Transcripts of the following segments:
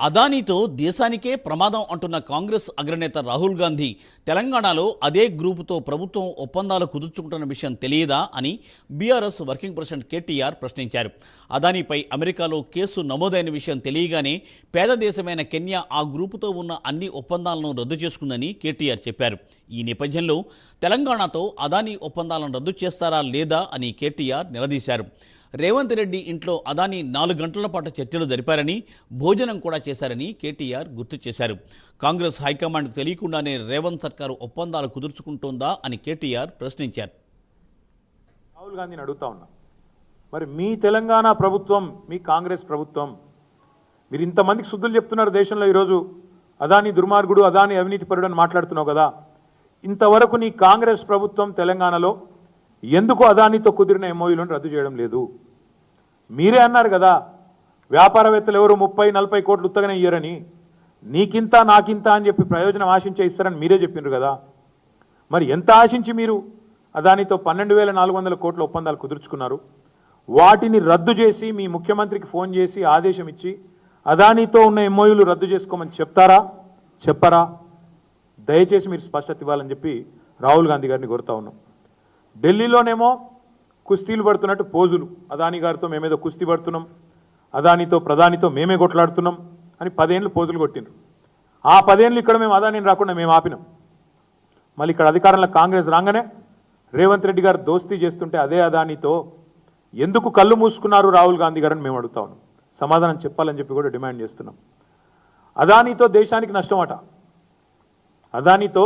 అదానీతో దేశానికే ప్రమాదం అంటున్న కాంగ్రెస్ అగ్రనేత రాహుల్ గాంధీ తెలంగాణలో అదే గ్రూపుతో ప్రభుత్వం ఒప్పందాలు కుదుర్చుకుంటున్న విషయం తెలియదా అని బీఆర్ఎస్ వర్కింగ్ ప్రెసిడెంట్ కేటీఆర్ ప్రశ్నించారు. అదానీపై అమెరికాలో కేసు నమోదైన విషయం తెలియగానే పేద దేశమైన కెన్యా ఆ గ్రూపుతో ఉన్న అన్ని ఒప్పందాలను రద్దు చేసుకుందని కేటీఆర్ చెప్పారు. ఈ నేపథ్యంలో తెలంగాణతో అదానీ ఒప్పందాలను రద్దు చేస్తారా లేదా అని కేటీఆర్ నిలదీశారు. రేవంత్ రెడ్డి ఇంట్లో అదానీ 4 గంటల పాటు చర్చలు జరిపారని, భోజనం కూడా చేశారని కేటీఆర్ గుర్తు చేశారు. కాంగ్రెస్ హైకమాండ్కు తెలియకుండానే రేవంత్ సర్కారు ఒప్పందాలు కుదుర్చుకుంటోందా అని కేటీఆర్ ప్రశ్నించారు. రాహుల్ గాంధీని అడుగుతా ఉన్నా, మరి మీ తెలంగాణ ప్రభుత్వం, మీ కాంగ్రెస్ ప్రభుత్వం, మీరు ఇంతమందికి శుద్ధులు చెప్తున్నారు దేశంలో. ఈరోజు అదానీ దుర్మార్గుడు, అదానీ అవినీతిపరుడు అని మాట్లాడుతున్నావు కదా, ఇంతవరకు నీ కాంగ్రెస్ ప్రభుత్వం తెలంగాణలో ఎందుకు అదానీతో కుదిరిన ఎంఓయూలను రద్దు చేయడం లేదు? మీరే అన్నారు కదా, వ్యాపారవేత్తలు ఎవరు 30-40 కోట్లు ఉత్తగానే ఇయ్యరని, నీకింత నాకింత అని చెప్పి ప్రయోజనం ఆశించే ఇస్తారని మీరే చెప్పిండ్రు కదా. మరి ఎంత ఆశించి మీరు అదానీతో 12,400 కోట్ల ఒప్పందాలు కుదుర్చుకున్నారు? వాటిని రద్దు చేసి మీ ముఖ్యమంత్రికి ఫోన్ చేసి ఆదేశం ఇచ్చి అదానీతో ఉన్న ఎంఓయూలు రద్దు చేసుకోమని చెప్తారా, చెప్పరా? దయచేసి మీరు స్పష్టత ఇవ్వాలని చెప్పి రాహుల్ గాంధీ గారిని కోరుతా ఉన్నాం. ఢిల్లీలోనేమో కుస్తీలు పడుతున్నట్టు పోజులు, అదానీ గారితో మేమేదో కుస్తీ పడుతున్నాం, అదానీతో ప్రధానితో మేమే కొట్లాడుతున్నాం అని 10 ఏళ్ళు పోజులు కొట్టిండ్రు. ఆ 10 ఏళ్ళు ఇక్కడ మేము అదానీని రాకుండా మేము ఆపినాం. మళ్ళీ ఇక్కడ అధికారంలో కాంగ్రెస్ రాగానే రేవంత్ రెడ్డి గారు దోస్తీ చేస్తుంటే అదే అదానీతో ఎందుకు కళ్ళు మూసుకున్నారు రాహుల్ గాంధీ గారని మేము అడుగుతా ఉన్నాం. సమాధానం చెప్పాలని చెప్పి కూడా డిమాండ్ చేస్తున్నాం. అదానీతో దేశానికి నష్టమట, అదానీతో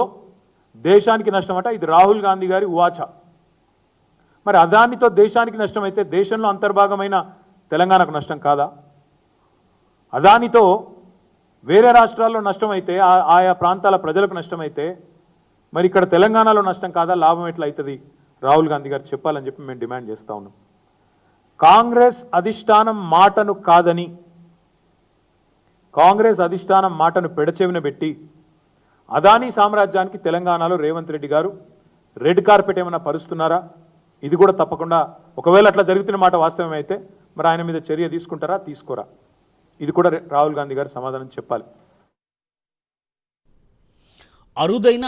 దేశానికి నష్టమట. ఇది రాహుల్ గాంధీ గారి ఉవాచ. మరి అదానీతో దేశానికి నష్టం అయితే దేశంలో అంతర్భాగమైన తెలంగాణకు నష్టం కాదా? అదానీతో వేరే రాష్ట్రాల్లో నష్టమైతే, ఆయా ప్రాంతాల ప్రజలకు నష్టమైతే మరి ఇక్కడ తెలంగాణలో నష్టం కాదా? లాభం ఎట్లా అవుతుంది? రాహుల్ గాంధీ గారు చెప్పాలని చెప్పి మేము డిమాండ్ చేస్తూ ఉన్నాం. కాంగ్రెస్ అధిష్టానం మాటను కాదని, కాంగ్రెస్ అధిష్టానం మాటను పెడచెవిన పెట్టి అదానీ సామ్రాజ్యానికి తెలంగాణలో రేవంత్ రెడ్డి గారు రెడ్ కార్పెట్ ఏమైనా పరుస్తున్నారా? ఇది కూడా తప్పకుండా, ఒకవేళ అట్లా జరుగుతున్న మాట వాస్తవమైతే మరి ఆయన మీద చర్య తీసుకుంటారా, తీసుకోరా? ఇది కూడా రాహుల్ గాంధీ గారు సమాధానం చెప్పాలి. అరుదైన